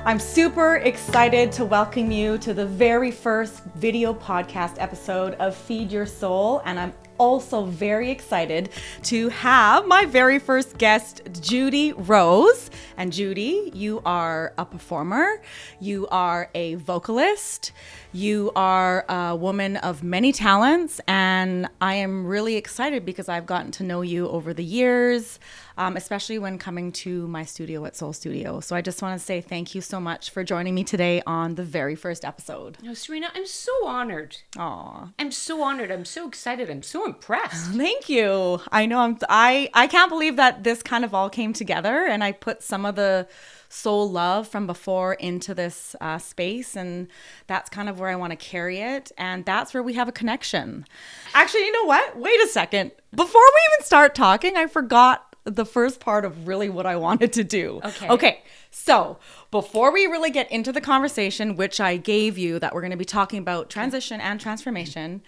I'm super excited to welcome you to the very first video podcast episode of Feed Your Soul, and I'm also very excited to have my very first guest, Judy Rose. And Judy, you are a performer, you are a vocalist, you are a woman of many talents, and I am really excited because I've gotten to know you over the years, especially when coming to my studio at Soul Studio. So I just want to say thank you so much for joining me today on the very first episode. No, Serena, I'm so honored. Aw. I'm so honored. I'm so excited. I'm so impressed. Thank you. I know I can't believe that this kind of all came together, and I put some of the soul love from before into this space, and that's kind of where I want to carry it, and that's where we have a connection. Actually, you know what? Wait a second. Before we even start talking, I forgot the first part of really what I wanted to do. Okay. So before we really get into the conversation, which I gave you that we're going to be talking about transition and transformation,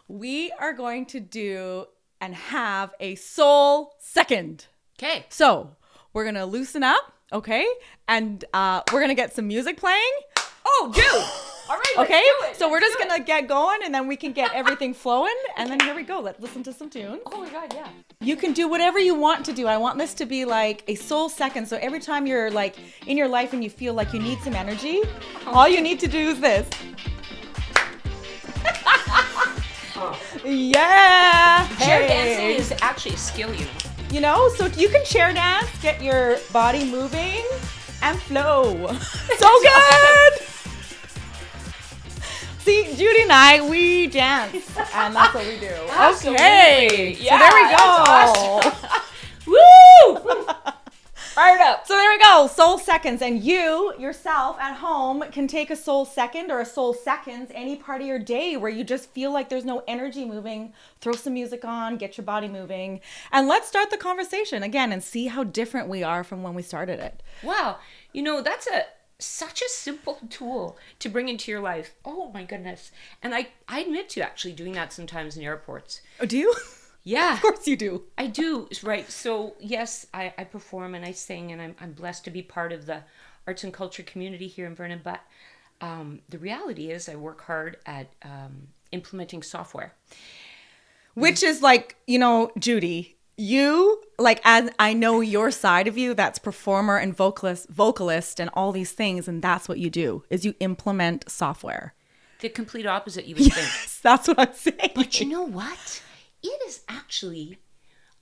we are going to do and have a soul second. Okay. So we're going to loosen up, okay? And we're going to get some music playing. Oh, dude. All right, let's Okay? do it. So we're just going to get going, and then we can get everything flowing. And then here we go. Let's listen to some tunes. Oh, my God, yeah. You can do whatever you want to do. I want this to be like a soul second. So every time you're like in your life and you feel like you need some energy, all you need to do is this. Yeah. Chair Hey. dancing is actually a skill, you know. You know, so you can chair dance, get your body moving, and flow. So good. See, Judy and I, we dance, and that's what we do. Absolutely. Okay. Yeah, so there we that's go. awesome. Woo! Fired up. So there we go, soul seconds. And you yourself at home can take a soul second or a soul seconds any part of your day where you just feel like there's no energy moving. Throw some music on, get your body moving. And let's start the conversation again and see how different we are from when we started it. Wow. You know, that's such a simple tool to bring into your life. Oh, my goodness. And I admit to actually doing that sometimes in airports. Oh, do you? Yeah. Of course you do. I do, right. So yes, I perform and I sing, and I'm blessed to be part of the arts and culture community here in Vernon. But the reality is I work hard at implementing software. Which is like, you know, Judy, you, like, as I know your side of you, that's performer and vocalist and all these things. And that's what you do, is you implement software. The complete opposite, you would think. Yes, that's what I'm saying. But you know what? It is actually,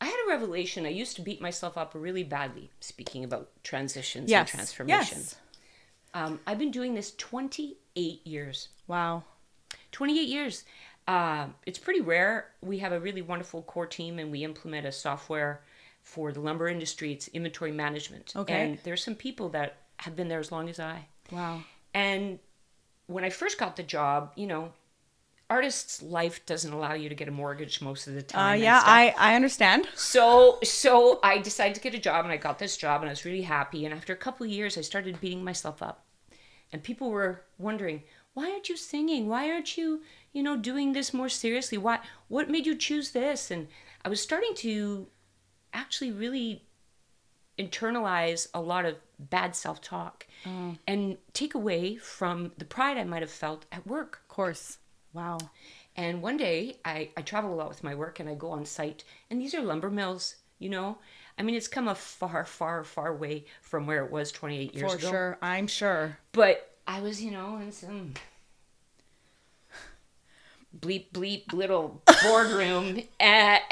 I had a revelation. I used to beat myself up really badly, speaking about transitions and transformation. Yes. I've been doing this 28 years. Wow. 28 years. It's pretty rare. We have a really wonderful core team, and we implement a software for the lumber industry. It's inventory management. Okay. And there's some people that have been there as long as I. Wow. And when I first got the job, you know, artist's life doesn't allow you to get a mortgage most of the time. Yeah, I understand. So I decided to get a job, and I got this job, and I was really happy. And after a couple of years, I started beating myself up. And people were wondering, why aren't you singing? Why aren't you, you know, doing this more seriously? What made you choose this? And I was starting to actually really internalize a lot of bad self-talk and take away from the pride I might have felt at work. Of course. Wow. And one day, I travel a lot with my work, and I go on site, and these are lumber mills, you know? I mean, it's come a far, far, far way from where it was 28 years ago. For sure, I'm sure. But I was, you know, in some bleep, bleep little boardroom, and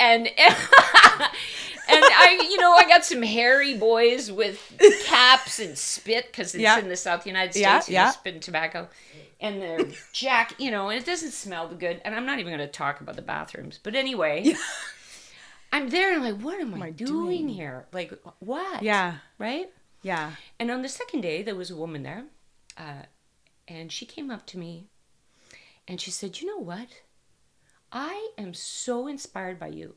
and I, you know, I got some hairy boys with caps and spit, because it's in the South United States, you know, spit and tobacco. And they're you know, and it doesn't smell good. And I'm not even going to talk about the bathrooms. But anyway, I'm there and I'm like, what am I doing here? Like, what? Yeah. Right? Yeah. And on the second day, there was a woman there. And she came up to me and she said, you know what? I am so inspired by you.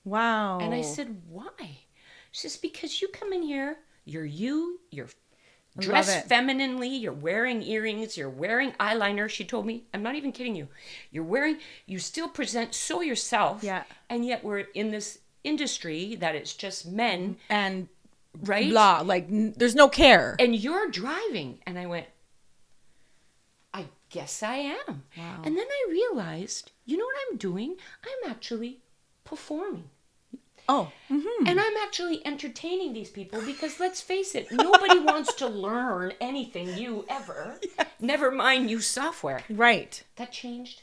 Wow. And I said, why? She says, because you come in here, you're dressed femininely, you're wearing earrings, you're wearing eyeliner, she told me. I'm not even kidding you. You still present so yourself. Yeah. And yet we're in this industry that it's just men. And right? blah, like there's no care. And you're driving. And I went, I guess I am. Wow. And then I realized, you know what I'm doing? I'm actually performing. Oh. Mm-hmm. And I'm actually entertaining these people because let's face it, nobody wants to learn anything new ever. Yes. Never mind new software. Right. That changed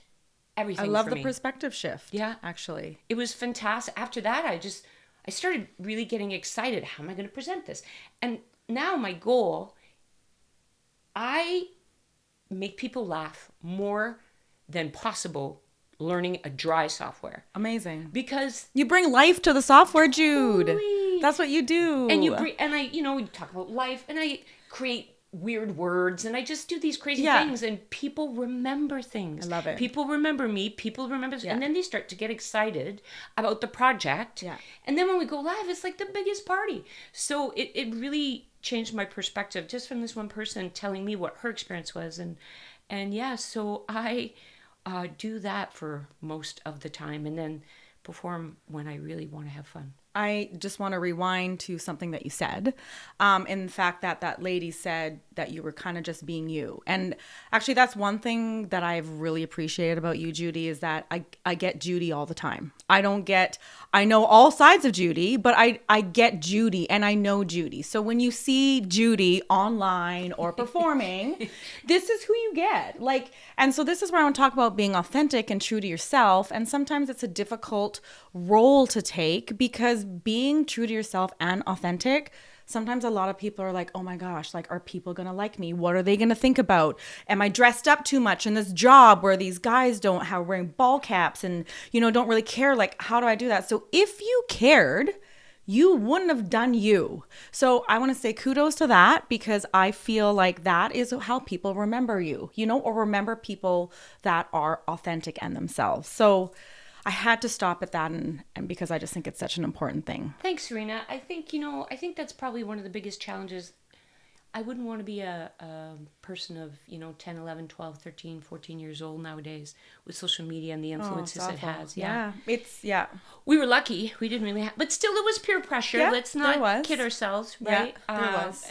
everything. I love for the me. perspective shift. Yeah. Actually. It was fantastic. After that, I started really getting excited. How am I going to present this? And now my goal, I make people laugh more than possible learning a dry software. Amazing. Because you bring life to the software, Jude. Totally. That's what you do. And we talk about life, and I create weird words, and I just do these crazy things, and people remember things. I love it. People remember me, people remember, and then they start to get excited about the project. Yeah. And then when we go live, it's like the biggest party. So it really changed my perspective just from this one person telling me what her experience was. And yeah, so I do that for most of the time, and then perform when I really want to have fun. I just want to rewind to something that you said. In fact, that lady said that you were kind of just being you. And actually, that's one thing that I've really appreciated about you, Judy, is that I get Judy all the time. I know all sides of Judy, but I get Judy and I know Judy. So when you see Judy online or performing, this is who you get. And so this is where I want to talk about being authentic and true to yourself. And sometimes it's a difficult role to take because being true to yourself and authentic, sometimes a lot of people are like, oh my gosh, are people going to like me? What are they going to think about? Am I dressed up too much in this job where these guys don't have wearing ball caps and, don't really care? How do I do that? So if you cared, you wouldn't have done you. So I want to say kudos to that because I feel like that is how people remember you, or remember people that are authentic and themselves. So I had to stop at that and because I just think it's such an important thing. Thanks, Serena. I think that's probably one of the biggest challenges. I wouldn't want to be a person of, 10, 11, 12, 13, 14 years old nowadays with social media and the influences it has. Yeah. We were lucky. We didn't really have, but still it was peer pressure. Yeah, Let's not kid ourselves, right? Yeah, there was.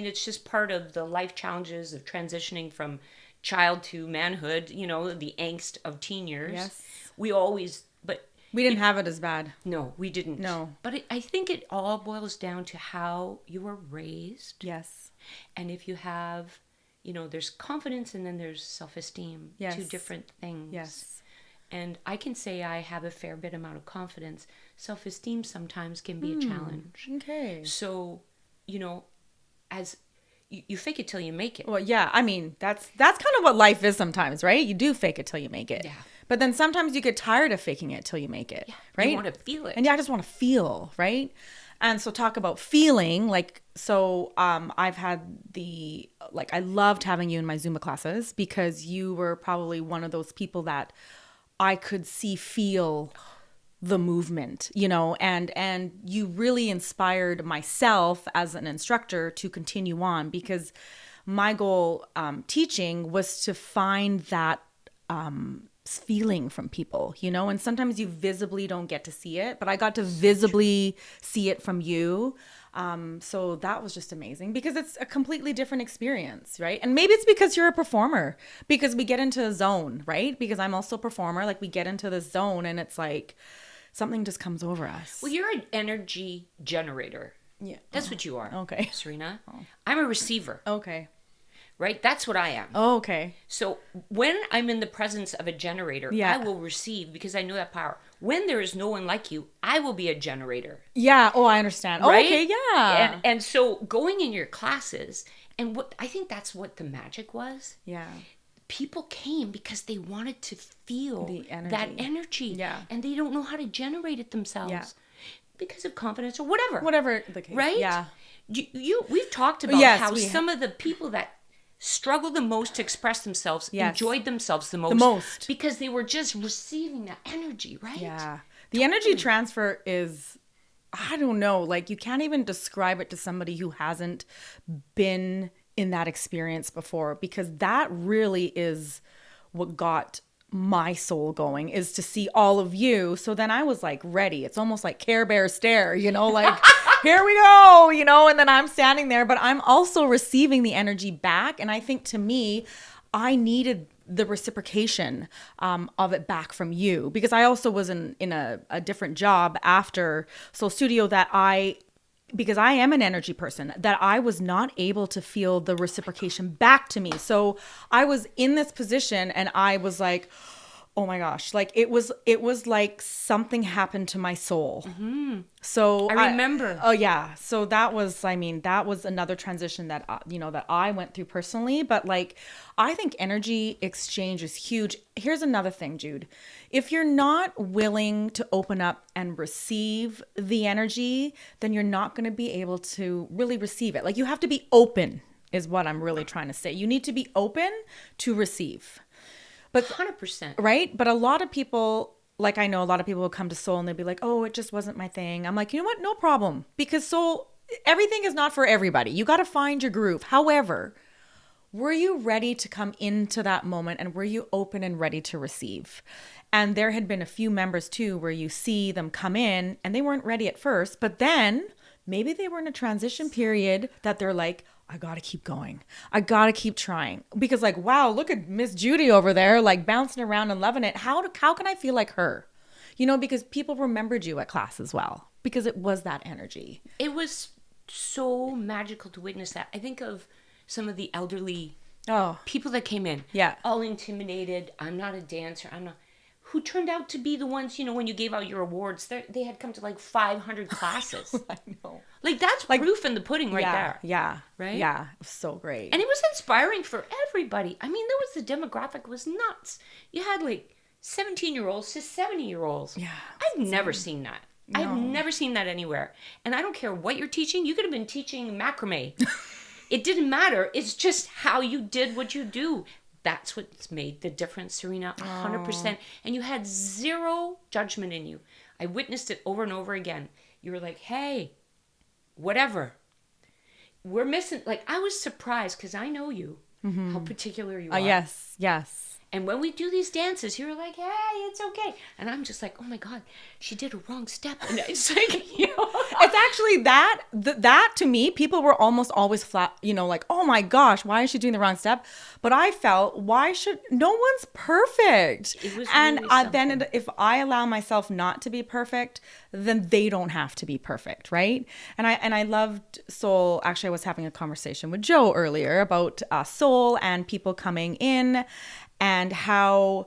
It's just part of the life challenges of transitioning from child to manhood, the angst of teen years. Yes. We didn't have it as bad. No, we didn't. No. But I think it all boils down to how you were raised. Yes. And if you have, there's confidence and then there's self-esteem. Yes. Two different things. Yes. And I can say I have a fair bit amount of confidence. Self-esteem sometimes can be a challenge. Okay. So, as you fake it till you make it. Well, yeah. That's kind of what life is sometimes, right? You do fake it till you make it. Yeah. But then sometimes you get tired of faking it till you make it, right? You want to feel it. And I just want to feel, right? And so talk about feeling, I've had I loved having you in my Zumba classes because you were probably one of those people that I could feel the movement, and you really inspired myself as an instructor to continue on because my goal teaching was to find that feeling from people, and sometimes you visibly don't get to see it, but I got to visibly see it from you. So that was just amazing because it's a completely different experience, right? And maybe it's because you're a performer, because we get into a zone, right? Because I'm also a performer, we get into this zone and it's like something just comes over us. Well, you're an energy generator. Yeah. That's what you are. Okay. Serena. I'm a receiver. Okay. Right? That's what I am. Oh, okay. So when I'm in the presence of a generator, I will receive because I know that power. When there is no one like you, I will be a generator. Yeah. Oh, I understand. Right? Oh, okay. Yeah. And so going in your classes, and what I think that's what the magic was. Yeah. People came because they wanted to feel that energy. Yeah. And they don't know how to generate it themselves. Yeah. Because of confidence or whatever. Whatever the case. Right? Yeah. We've talked about how some of the people that struggle the most to express themselves, enjoyed themselves the most. Because they were just receiving that energy, right? Yeah. The energy transfer is, I don't know, you can't even describe it to somebody who hasn't been in that experience before, because that really is what got my soul going, is to see all of you. So then I was ready. It's almost like Care Bear stare, here we go, and then I'm standing there, but I'm also receiving the energy back. And I think to me, I needed the reciprocation of it back from you, because I also was in a different job after Soul Studio because I am an energy person, that I was not able to feel the reciprocation back to me. So I was in this position and I was like, oh my gosh, like it was like something happened to my soul. Mm-hmm. So I remember. Oh yeah. So that was another transition that, that I went through personally. But like, I think energy exchange is huge. Here's another thing, Jude. If you're not willing to open up and receive the energy, then you're not going to be able to really receive it. Like, you have to be open is what I'm really trying to say. You need to be open to receive. But 100%. Right? But a lot of people, like, I know a lot of people will come to Soul and they'll be like, oh, it just wasn't my thing. I'm like, you know what? No problem. Because Soul, everything is not for everybody. You got to find your groove. However, were you ready to come into that moment, and were you open and ready to receive? And there had been a few members too where you see them come in and they weren't ready at first, but then maybe they were in a transition period that they're like, I got to keep going. I got to keep trying, because like, wow, look at Miss Judy over there, like bouncing around and loving it. How can I feel like her? Because people remembered you at class as well, because it was that energy. It was so magical to witness that. I think of some of the elderly people that came in. Yeah. All intimidated. I'm not a dancer. Who turned out to be the ones, when you gave out your awards, they had come to like 500 classes. I know. Like, that's like, proof in the pudding right there. Yeah. Right? Yeah. It was so great. And it was inspiring for everybody. I mean, the demographic was nuts. You had like 17-year-olds to 70-year-olds. Yeah. I've never seen that. No. I've never seen that anywhere. And I don't care what you're teaching. You could have been teaching macrame. It didn't matter. It's just how you did what you do. That's what's made the difference, Serena, 100%. And you had zero judgment in you. I witnessed it over and over again. You were like, hey, whatever. We're missing. Like, I was surprised, because I know you, how particular you are. Yes. And when we do these dances, you're like, hey, it's okay. And I'm just like, oh my God, she did a wrong step. And it's like, It's actually that to me, people were almost always flat, like, oh my gosh, why is she doing the wrong step? But I felt, no one's perfect. It was and really then if I allow myself not to be perfect, then they don't have to be perfect, right? And I loved Soul. Actually, I was having a conversation with Joe earlier about Soul and people coming in, and how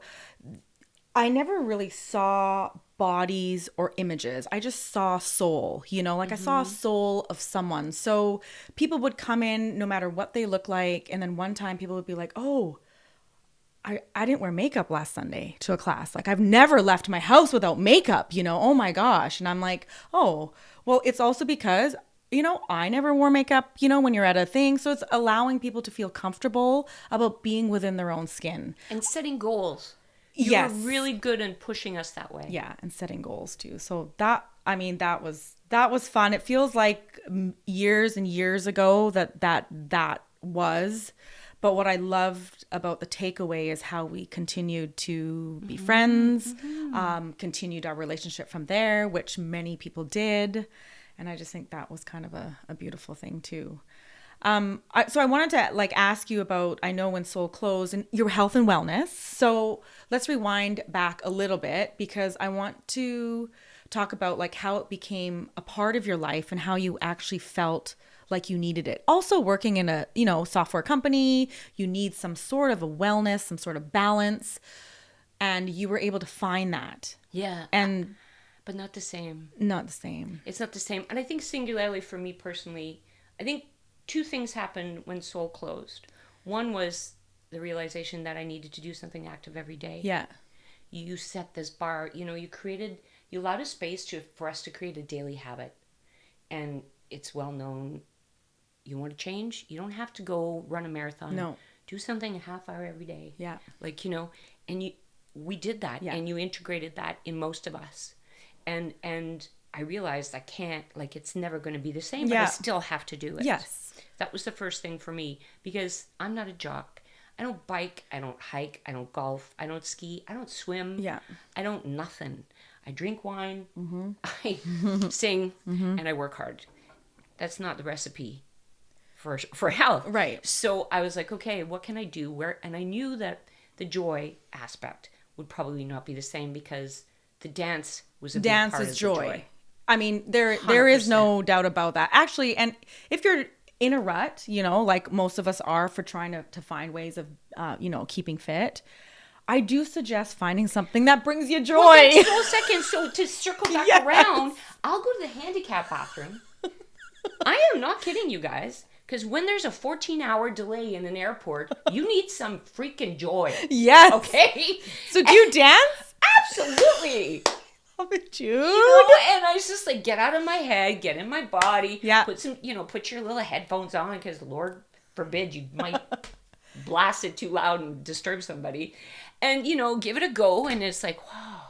I never really saw bodies or images. I just saw soul, like I saw a soul of someone. So people would come in no matter what they look like. And then one time people would be like, oh, I didn't wear makeup last Sunday to a class. Like, I've never left my house without makeup, oh my gosh. And I'm like, oh, well, it's also because I never wore makeup, when you're at a thing. So it's allowing people to feel comfortable about being within their own skin. And setting goals. You were really good in pushing us that way. Yeah, and setting goals too. So that was fun. It feels like years and years ago that was. But what I loved about the takeaway is how we continued to be friends, continued our relationship from there, which many people did. And I just think that was kind of a beautiful thing too. So I wanted to ask you about, I know when Soul closed, and your health and wellness. So let's rewind back a little bit, because I want to talk about how it became a part of your life and how you actually felt like you needed it. Also working in a, software company, you need some sort of a wellness, some sort of balance, and you were able to find that. Yeah. But not the same. Not the same. It's not the same. And I think singularly for me personally, I think two things happened when Soul closed. One was the realization that I needed to do something active every day. Yeah. You set this bar, you allowed a space for us to create a daily habit. And it's well known, you want to change, you don't have to go run a marathon. No. Do something a half hour every day. Yeah. And we did that. Yeah. And you integrated that in most of us. And I realized I can't, it's never going to be the same, but I still have to do it. Yes. That was the first thing for me, because I'm not a jock. I don't bike, I don't hike, I don't golf, I don't ski, I don't swim. Yeah. I don't nothing. I drink wine, I sing, and I work hard. that's not the recipe for health. Right. So I was like, okay, what can I do? And I knew that the joy aspect would probably not be the same because the dance was a big Dance part is of the joy. I mean, there is 100%. no doubt about that. Actually, and if you're in a rut, you know, like most of us are for trying to find ways of, you know, keeping fit, I do suggest finding something that brings you joy. Well, then, so second, so to circle back Yes. around, I'll go to the handicap bathroom. I am not kidding you guys. Because when there's a 14-hour delay in an airport, you need some freaking joy. Yes. Okay? So do you dance? Absolutely. Love it, Jude. You know, and I was just like, get out of my head, get in my body. Yeah. Put some, you know, put your little headphones on because Lord forbid you might blast it too loud and disturb somebody. And, you know, give it a go. And it's like, wow.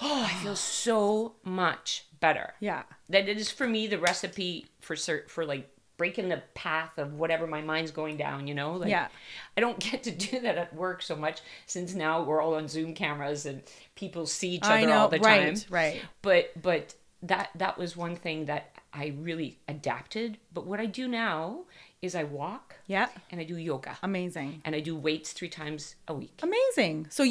Oh, I feel so much better. Yeah. That it is for me the recipe for like breaking the path of whatever my mind's going down, you know? Like, Yeah. I don't get to do that at work so much since now we're all on Zoom cameras and people see each other all the time. Right. But that was one thing that I really adapted. But what I do now is I walk Yeah. and I do yoga. Amazing. And I do weights 3 times a week. Amazing. So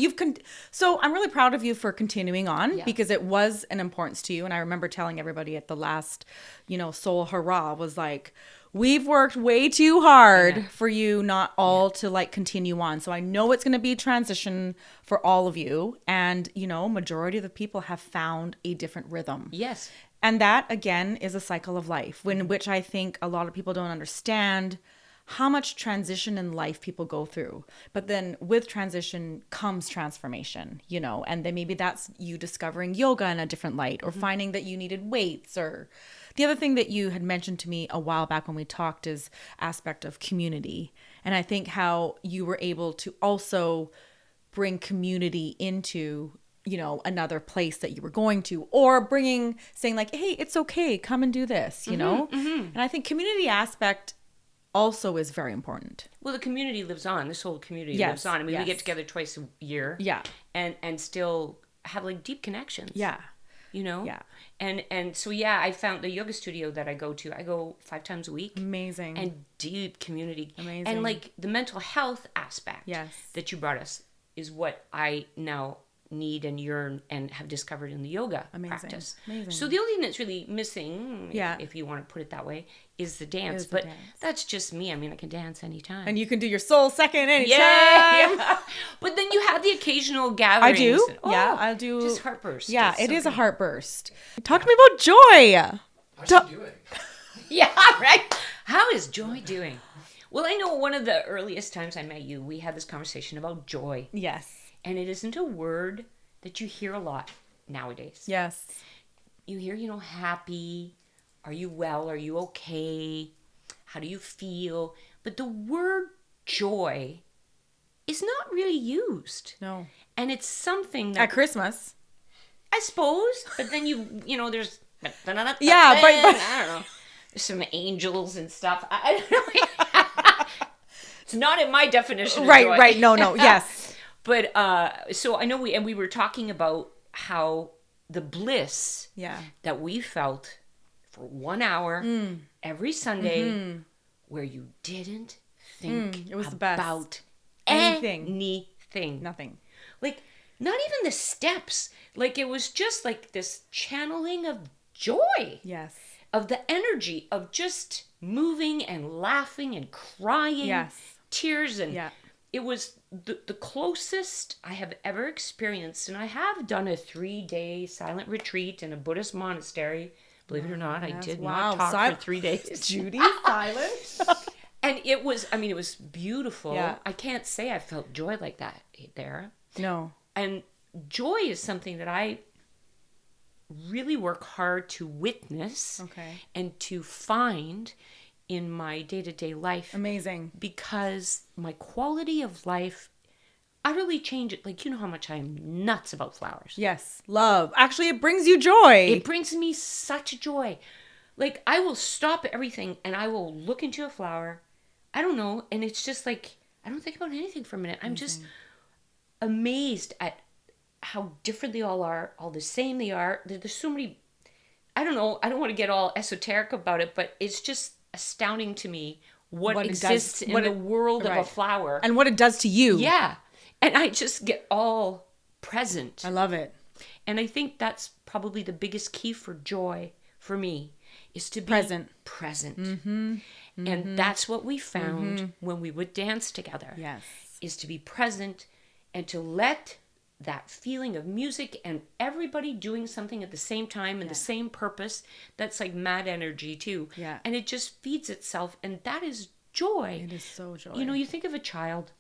so I'm really proud of you for continuing on because it was an importance to you. And I remember telling everybody at the last, you know, Soul Hurrah was like, we've worked way too hard for you not all to like continue on. So I know it's going to be a transition for all of you. And, you know, majority of the people have found a different rhythm. Yes. And that, again, is a cycle of life, in which I think a lot of people don't understand how much transition in life people go through. But then with transition comes transformation, you know, and then maybe that's you discovering yoga in a different light or finding that you needed weights. Or the other thing that you had mentioned to me a while back when we talked is aspect of community. And I think how you were able to also bring community into, you know, another place that you were going to, or saying like, hey, it's okay, come and do this, you know? And I think community aspect also is very important. Well, the community lives on. This whole community lives on. I mean, we get together twice a year. Yeah. And still have like deep connections. Yeah. You know? Yeah. And so, yeah, I found the yoga studio that I go 5 times a week. Amazing. And deep community. Amazing. And like the mental health aspect Yes. that you brought us is what I now need and yearn and have discovered in the yoga practice. Amazing. So the only thing that's really missing, Yeah. if you want to put it that way, is the dance. Is the but dance. that's just me. I mean, I can dance anytime. And you can do your soul second anytime. yeah. But then you have the occasional I gatherings. do. And, Yeah, I'll do. Just heartburst. Yeah, It's it so is a good. heartburst. Talk to me about joy. How's she doing? Yeah, right. How is Joy doing? Well, I know one of the earliest times I met you, we had this conversation about joy. Yes. And it isn't a word that you hear a lot nowadays. Yes. You hear, you know, happy. Are you well? Are you okay? How do you feel? But the word joy is not really used. No. And it's something that At Christmas. I suppose, but then you know, there's Yeah, but I don't know, there's some angels and stuff. I don't know. It's not in my definition of joy. Right. No. Yes. But so I know we were talking about how the bliss that we felt for 1 hour every Sunday where you didn't think it was the best. about Anything. anything. Nothing. Like, not even the steps. Like, it was just like this channeling of joy. Yes. Of the energy of just moving and laughing and crying. Yes. Tears. And Yeah. it was the closest I have ever experienced. And I have done a 3-day silent retreat in a Buddhist monastery. Believe it or not, I did not talk for 3 days. Judy, silent. And it was beautiful. Yeah. I can't say I felt joy like that there. No. And joy is something that I really work hard to witness and to find in my day-to-day life. Amazing. Because my quality of life utterly changed. Like, you know how much I'm nuts about flowers. Yes. Love. Actually, it brings you joy. It brings me such joy. Like, I will stop everything and I will look into a flower. I don't know. And it's just like, I don't think about anything for a minute. I'm just amazed at how different they all are, all the same they are. There's so many I don't know, I don't want to get all esoteric about it, but it's just astounding to me what exists in the world of a flower. And what it does to you. Yeah. And I just get all present. I love it. And I think that's probably the biggest key for joy for me, is to be present. Mm-hmm. And that's what we found when we would dance together. Yes. Is to be present and to let that feeling of music and everybody doing something at the same time and the same purpose, that's like mad energy too. Yeah. And it just feeds itself, and that is joy. It is so joy. You know, you think of a child.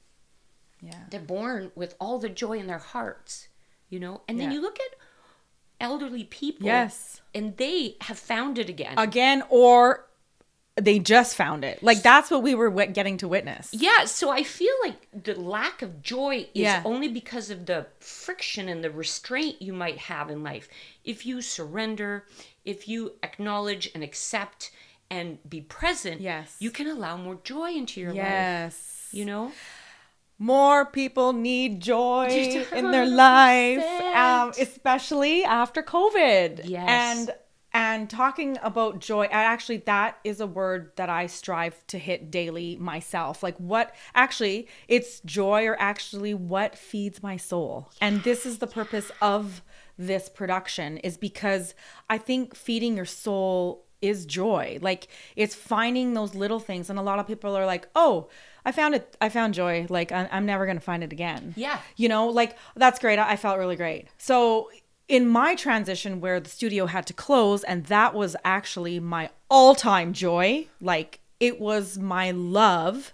Yeah. They're born with all the joy in their hearts, you know? And then you look at elderly people. Yes. And they have found it again. Or they just found it. Like, that's what we were getting to witness. Yeah, so I feel like the lack of joy is Yeah. only because of the friction and the restraint you might have in life. If you surrender, if you acknowledge and accept and be present, Yes. you can allow more joy into your life. Yes. You know? More people need joy in their life, especially after COVID. Yes. And talking about joy, actually, that is a word that I strive to hit daily myself. Like, it's joy, or actually what feeds my soul. And this is the purpose of this production, is because I think feeding your soul is joy. Like, it's finding those little things. And a lot of people are like, oh, I found joy. Like, I'm never going to find it again. Yeah. You know, like, that's great. I felt really great. So in my transition where the studio had to close, and that was actually my all-time joy, like, it was my love,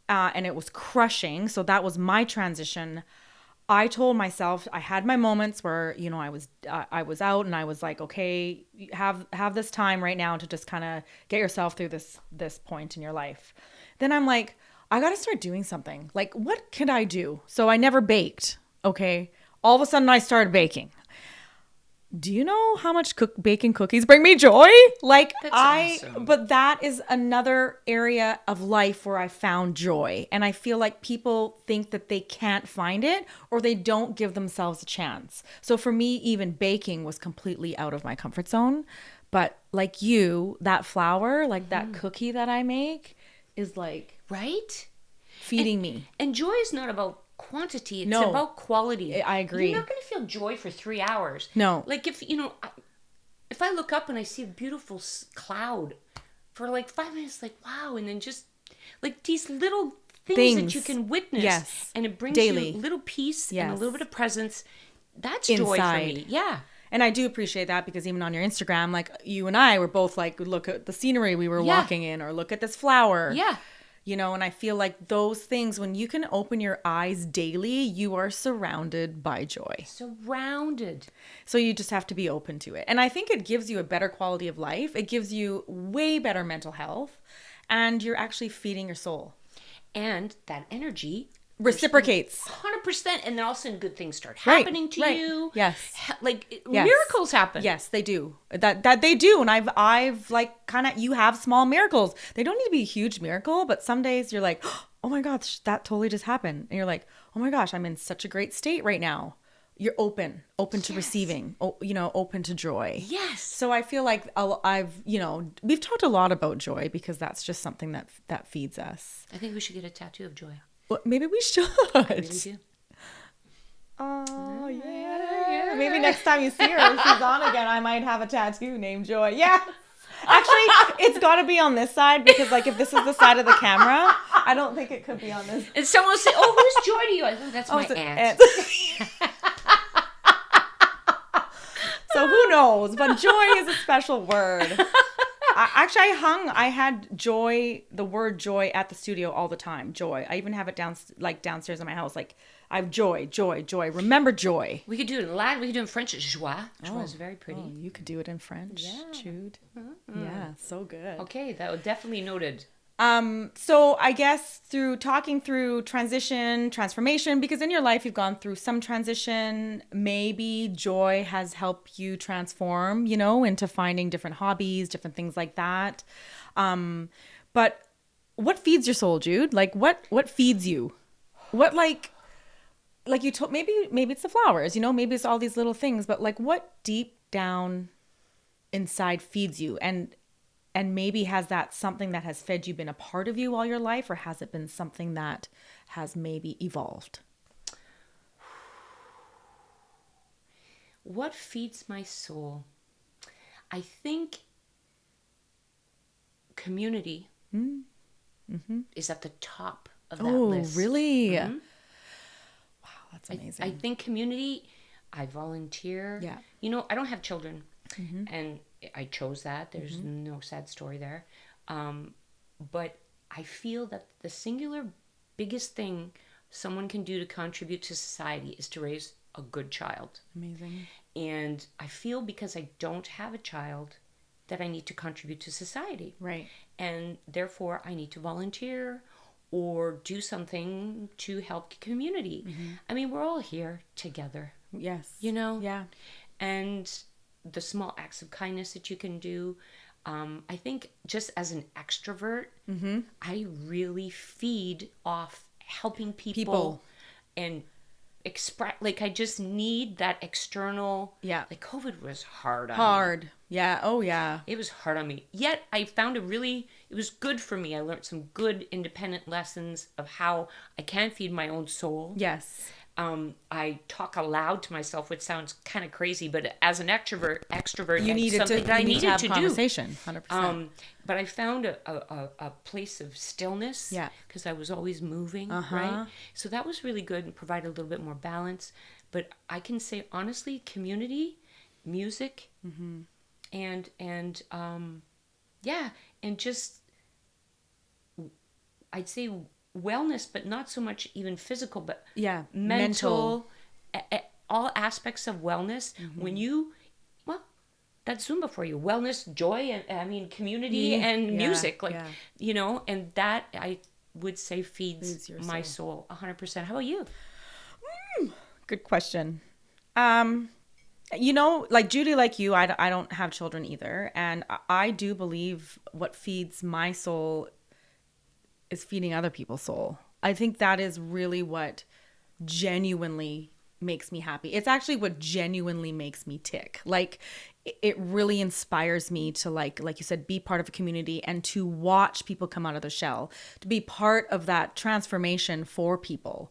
and it was crushing. So that was my transition. I told myself, I had my moments where, you know, I was out and I was like, okay, have this time right now to just kind of get yourself through this point in your life. Then I'm like, I got to start doing something. Like, what can I do? So I never baked. Okay. All of a sudden I started baking. Do you know how much baking cookies bring me joy? Like, That's awesome. But that is another area of life where I found joy. And I feel like people think that they can't find it, or they don't give themselves a chance. So for me, even baking was completely out of my comfort zone. But like you, that flour, like that cookie that I make is like, right? Feeding me. And joy is not about quantity, it's about quality. I agree. You're not going to feel joy for 3 hours. No. Like, if I look up and I see a beautiful cloud for like 5 minutes, like, wow, and then just like these little things that you can witness. Yes. And it brings Daily. you a little peace and a Yes. little bit of presence. That's Inside. joy for me. Yeah. And I do appreciate that, because even on your Instagram, like, you and I were both like, look at the scenery we were walking in, or look at this flower. Yeah. You know, and I feel like those things, when you can open your eyes daily, you are surrounded by joy. Surrounded. So you just have to be open to it. And I think it gives you a better quality of life. It gives you way better mental health, and you're actually feeding your soul. And that energy Reciprocates. 100%. And then all of a sudden good things start happening to you. Yes. Miracles happen. Yes, they do. That they do. And I've like kind of, you have small miracles. They don't need to be a huge miracle, but some days you're like, oh my gosh, that totally just happened. And you're like, oh my gosh, I'm in such a great state right now. You're open to receiving, open to joy. Yes. So I feel like we've talked a lot about joy, because that's just something that feeds us. I think we should get a tattoo of joy. Well, maybe we should. I really do. Oh, yeah. Maybe next time you see her, if she's on again, I might have a tattoo named Joy. Yeah. Actually, it's got to be on this side, because, like, if this is the side of the camera, I don't think it could be on this. And someone will say, oh, who's Joy to you? I think that's my aunt. So who knows? But joy is a special word. I had the word joy at the studio all the time. Joy. I even have it downstairs in my house. Like, I have joy. Remember joy. We could do it in Latin. We could do it in French. Joie. Joie is very pretty. Oh, you could do it in French. Yeah. Jude. Yeah, so good. Okay, that was definitely noted. So I guess through talking through transformation, because in your life you've gone through some transition, maybe joy has helped you transform, into finding different hobbies, different things like that. But what feeds your soul, Jude? Like, what feeds you? What, like you told, maybe it's the flowers, maybe it's all these little things, but like, what deep down inside feeds you? And maybe has that something that has fed you been a part of you all your life, or has it been something that has maybe evolved? What feeds my soul? I think community is at the top of that list. Oh, really? Wow, that's amazing. I think community, I volunteer. Yeah. You know, I don't have children, and I chose that. There's no sad story there. But I feel that the singular biggest thing someone can do to contribute to society is to raise a good child. Amazing. And I feel because I don't have a child that I need to contribute to society. Right. And therefore I need to volunteer or do something to help the community. I mean, we're all here together. Yes. You know? Yeah. And the small acts of kindness that you can do. I think just as an extrovert, I really feed off helping people. And express, like, I just need that external. Yeah. Like, COVID was hard on me. Hard. Yeah. Oh, yeah. It was hard on me. Yet I found it was good for me. I learned some good independent lessons of how I can feed my own soul. Yes. I talk aloud to myself, which sounds kind of crazy, but as an extrovert, You needed something to, that I you need needed to have to conversation. do. 100%. But I found a place of stillness. Yeah. Because I was always moving, right? So that was really good and provided a little bit more balance. But I can say honestly, community, music, and just I'd say wellness, but not so much even physical, but mental. All aspects of wellness. When that's Zumba for you. Wellness, joy, and community and music. And that I would say feeds my soul 100%. How about you? Good question. Like Judy, like you, I don't have children either. And I do believe what feeds my soul is feeding other people's soul. I think that is really what genuinely makes me happy. It's actually what genuinely makes me tick. Like, it really inspires me to, like you said, be part of a community and to watch people come out of their shell, to be part of that transformation for people,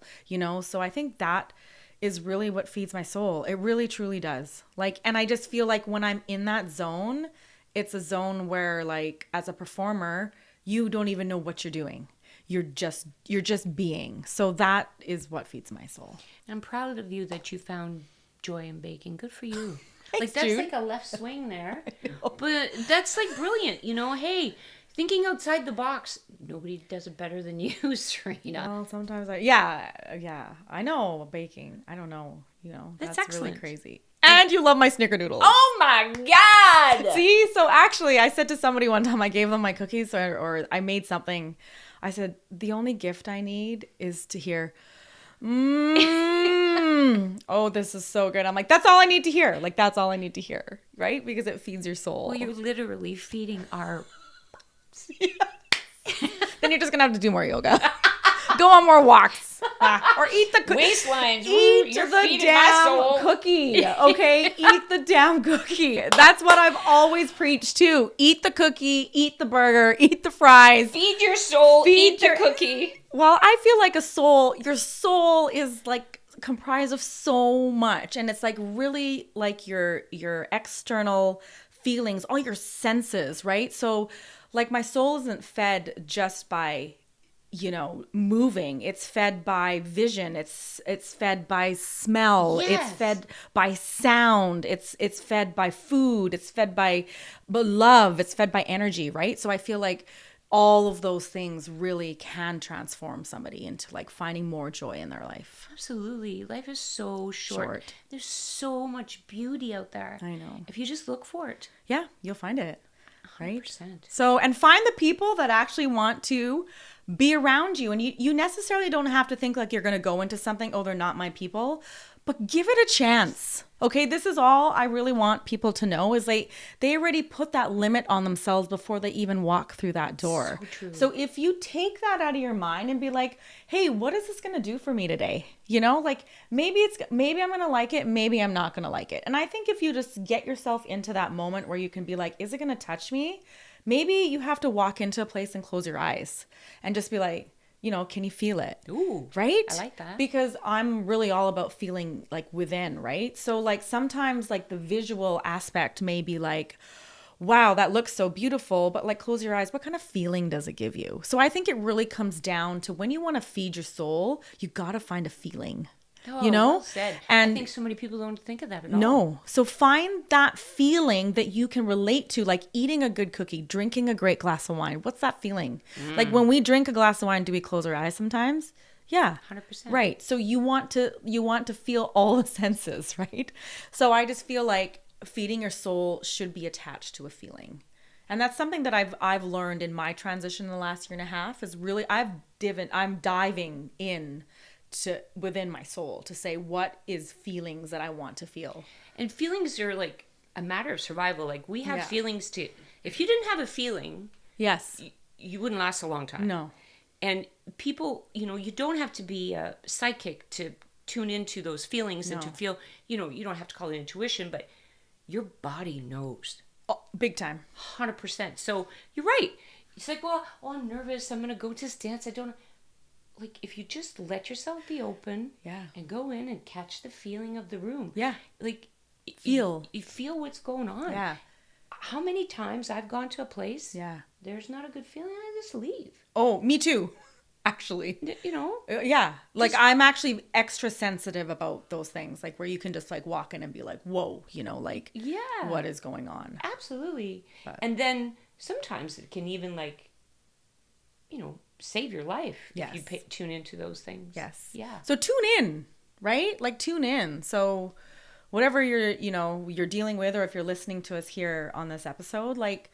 So I think that is really what feeds my soul. It really, truly does. Like, and I just feel like when I'm in that zone, it's a zone where, like, as a performer, you don't even know what you're doing. You're just being. So that is what feeds my soul. I'm proud of you that you found joy in baking. Good for you. Thanks, like, that's Jude. like a left swing there. But that's like brilliant. Hey, thinking outside the box. Nobody does it better than you, Serena. Well, sometimes I know baking. I don't know, That's really excellent. Crazy. And you love my snickerdoodles. Oh my God! See, so actually I said to somebody one time, I gave them my cookies or I made something. I said, the only gift I need is to hear, oh, this is so good. I'm like, that's all I need to hear. Like, that's all I need to hear, right? Because it feeds your soul. Well, you're literally feeding our... Then you're just going to have to do more yoga. Go on more walks. Or eat the waistlines. Eat You're the feeding my soul. damn cookie. Okay? Eat the damn cookie. That's what I've always preached too. Eat the cookie, eat the burger, eat the fries. Feed your soul, eat the cookie. Well, I feel like your soul is like comprised of so much, and it's like really like your external feelings, all your senses, right? So like my soul isn't fed just by moving. It's fed by vision. It's fed by smell. Yes. It's fed by sound. It's fed by food. It's fed by love. It's fed by energy, right? So I feel like all of those things really can transform somebody into like finding more joy in their life. Absolutely. Life is so short. There's so much beauty out there. I know. If you just look for it. Yeah, you'll find it. Right? 100%. So, and find the people that actually want to be around you. And you necessarily don't have to think like you're going to go into something, oh, they're not my people. but give it a chance. Okay, this is all I really want people to know is they already put that limit on themselves before they even walk through that door. So true. So if you take that out of your mind and be like, hey, what is this going to do for me today? You know, like maybe I'm going to like it, maybe I'm not going to like it. And I think if you just get yourself into that moment where you can be like, is it going to touch me? Maybe you have to walk into a place and close your eyes and just be like, you know, can you feel it? Ooh, right? I like that. Because I'm really all about feeling like within, right? So like sometimes like the visual aspect may be like, wow, that looks so beautiful, but like close your eyes, what kind of feeling does it give you? So I think it really comes down to when you want to feed your soul, you got to find a feeling. Oh, you know, well said. and I think so many people don't think of that at all. no. So find that feeling that you can relate to, like eating a good cookie, drinking a great glass of wine. What's that feeling? Like when we drink a glass of wine, do we close our eyes sometimes? Yeah. 100%. Right. So you want to feel all the senses, right? So I just feel like feeding your soul should be attached to a feeling. And that's something that I've learned in my transition in the last year and a half is really I'm diving in to within my soul to say what is feelings that I want to feel. And feelings are like a matter of survival. Like we have feelings too. If you didn't have a feeling, yes, you wouldn't last a long time. No. And people, you know, you don't have to be a psychic to tune into those feelings and to feel, you know, you don't have to call it intuition, but your body knows. Oh, big time. 100%. So you're right. It's like, well, I'm nervous. I'm going to go to this dance. I don't. Like, if you just let yourself be open and go in and catch the feeling of the room. Yeah. Like, Feel. You feel what's going on. Yeah. How many times I've gone to a place, Yeah. there's not a good feeling, I just leave. Oh, me too, actually. You know? Yeah. Like, I'm actually extra sensitive about those things, like where you can just like walk in and be like, whoa, you know, like, what is going on? Absolutely. And then sometimes it can even like, you know, save your life if you tune into those things. Yes. Yeah. So tune in, right? Like tune in. So whatever you're dealing with, or if you're listening to us here on this episode, like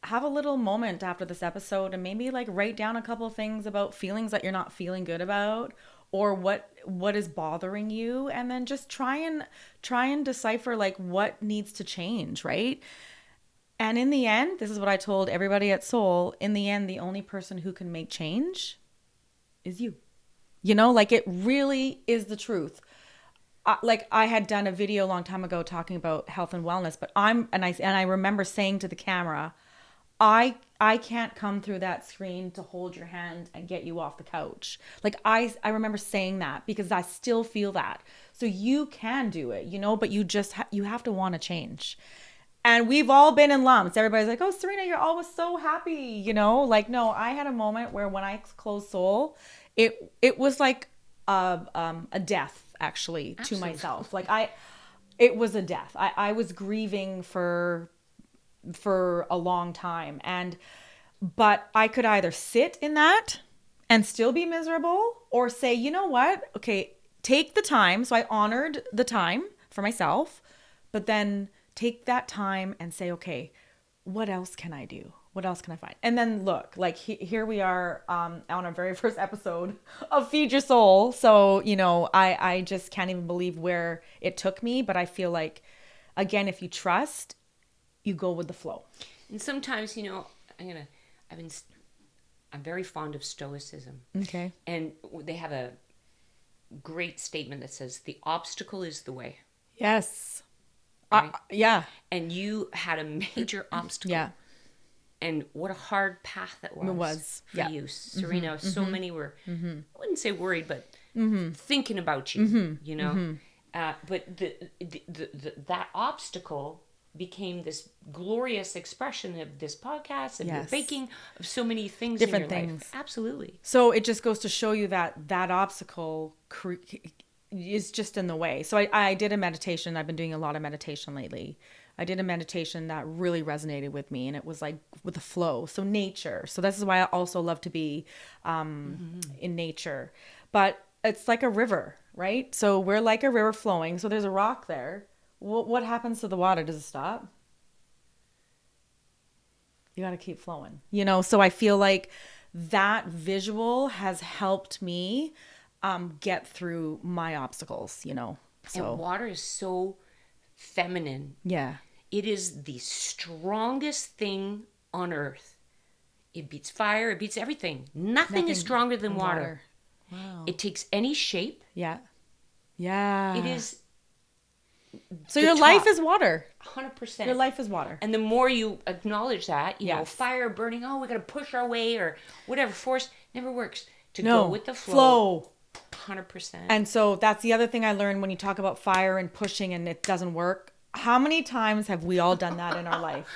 have a little moment after this episode and maybe like write down a couple of things about feelings that you're not feeling good about, or what is bothering you, and then just try and decipher like what needs to change, right? And in the end, this is what I told everybody at Soul, in the end, the only person who can make change is you. You know, like it really is the truth. Like I had done a video a long time ago talking about health and wellness, but I remember saying to the camera, I can't come through that screen to hold your hand and get you off the couch. Like I remember saying that because I still feel that. So you can do it, you know, but you just you have to want to change. And we've all been in lumps. Everybody's like, oh, Serena, you're always so happy. You know, like, no, I had a moment where when I closed Soul, it was like a death actually to myself. Like it was a death. I was grieving for a long time. But I could either sit in that and still be miserable, or say, you know what? Okay, take the time. So I honored the time for myself, but then take that time and say, okay, what else can I do? What else can I find? And then look, like here we are on our very first episode of Feed Your Soul. So, you know, I just can't even believe where it took me. But I feel like, again, if you trust, you go with the flow. And sometimes, you know, I'm very fond of Stoicism. Okay. And they have a great statement that says, the obstacle is the way. Yes. Right? Yeah. And you had a major obstacle. Yeah. And what a hard path that was for you, Serena. So many were, I wouldn't say worried, but thinking about you, you know. But that obstacle became this glorious expression of this podcast, and your baking, of so many things Different in your things. life. Absolutely. So it just goes to show you that obstacle is just in the way. So I did a meditation. I've been doing a lot of meditation lately. I did a meditation that really resonated with me, and it was like with the flow. So nature. So this is why I also love to be in nature. But it's like a river, right? So we're like a river flowing. So there's a rock there. What happens to the water? Does it stop? You got to keep flowing, you know? So I feel like that visual has helped me get through my obstacles, you know, So And water is so feminine. yeah. It is the strongest thing on earth. It beats fire. It beats everything. Nothing is stronger than water. Wow. It takes any shape. Yeah. Yeah. It is So the your life top. is water. 100%. Your life is water. And the more you acknowledge that, you know, Yes. fire burning, oh, we got to push our way or whatever, force never works. To No. go with the flow. 100%. And so that's the other thing I learned when you talk about fire and pushing and it doesn't work. How many times have we all done that in our life?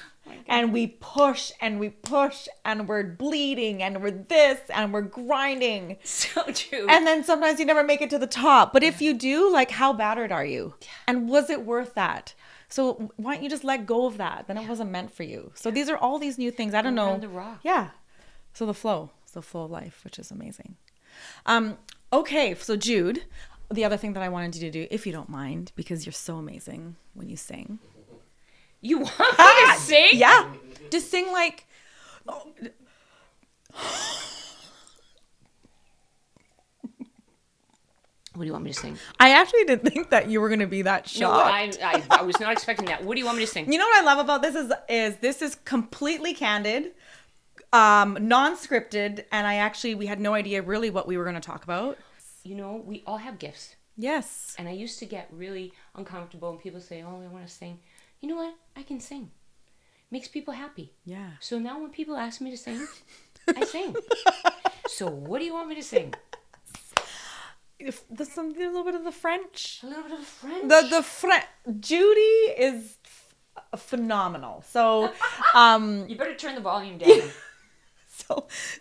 And we push and we push and we're bleeding and we're this and we're grinding. So true. And then sometimes you never make it to the top. But if you do, like, how battered are you? And was it worth that? So why don't you just let go of that? Then it wasn't meant for you. So these are all these new things. I don't know. Around the rock. Yeah. So the flow. It's the flow of life, which is amazing. Okay. So Jude, the other thing that I wanted you to do, if you don't mind, because you're so amazing when you sing. You want me to sing? Yeah. Just sing like... What do you want me to sing? I actually didn't think that you were going to be that No, shocked. I was not expecting that. What do you want me to sing? You know what I love about this is this is completely candid, non-scripted, and we had no idea really what we were going to talk about. You know, we all have gifts. Yes. And I used to get really uncomfortable when people say, oh, I want to sing. You know what? I can sing. Makes people happy. Yeah. So now when people ask me to sing, I sing. So what do you want me to sing? There's a little bit of the French. A little bit of French. The Judy is phenomenal. So, You better turn the volume down.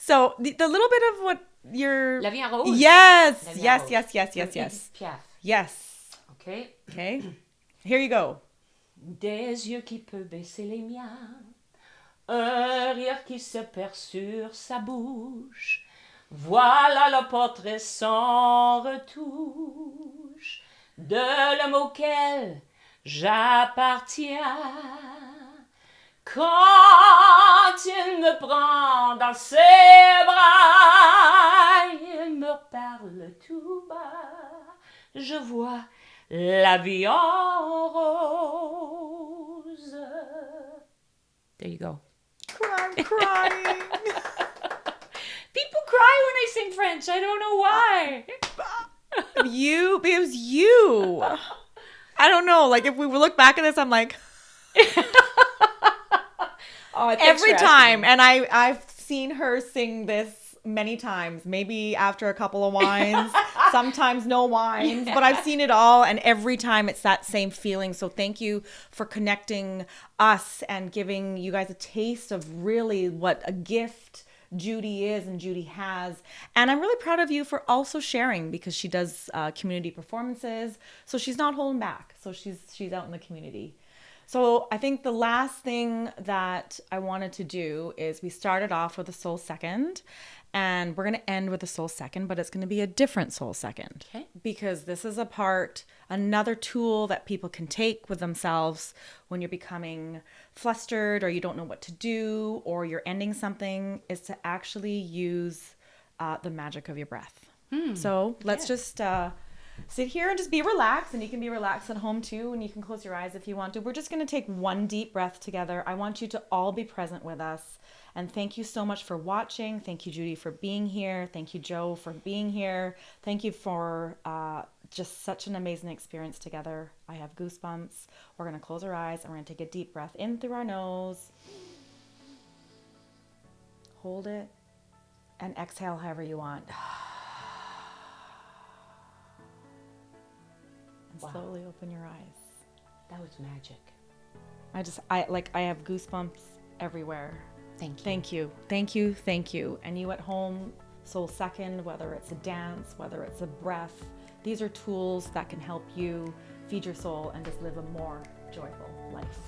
so the little bit of what you're. La Vie en Rose. Yes, La Vie en yes, Rose. yes, yes, yes, From yes. Edith Piaf. Yes. Okay. Okay. Here you go. Des yeux qui peuvent baisser les miens, un rire qui se perd sur sa bouche. Voilà le portrait sans retouche de l'homme auquel j'appartiens. Quand il me prend dans ses bras, il me parle tout bas. Je vois la vie en rose. There you go. I'm crying. People cry when I sing French. I don't know why. It was you. I don't know. Like, if we look back at this, I'm like, Oh, every time. And I've seen her sing this many times, maybe after a couple of wines, sometimes no wines, but I've seen it all. And every time it's that same feeling. So thank you for connecting us and giving you guys a taste of really what a gift Judy is and Judy has. And I'm really proud of you for also sharing, because she does community performances. So she's not holding back. So she's out in the community. So I think the last thing that I wanted to do is we started off with a soul second, and we're going to end with a soul second, but it's going to be a different soul second. Okay. Because this is another tool that people can take with themselves when you're becoming flustered or you don't know what to do or you're ending something, is to actually use the magic of your breath. So let's just sit here and just be relaxed, and you can be relaxed at home too, and you can close your eyes if you want to. We're just going to take one deep breath together. I want you to all be present with us. And thank you so much for watching. Thank you, Judy, for being here. Thank you, Joe, for being here. Thank you for just such an amazing experience together. I have goosebumps. We're going to close our eyes and we're going to take a deep breath in through our nose. Hold it and exhale however you want. And slowly open your eyes. That was magic. I have goosebumps everywhere. Thank you. Thank you. Thank you. Thank you. And you at home, soul second, whether it's a dance, whether it's a breath, these are tools that can help you feed your soul and just live a more joyful life.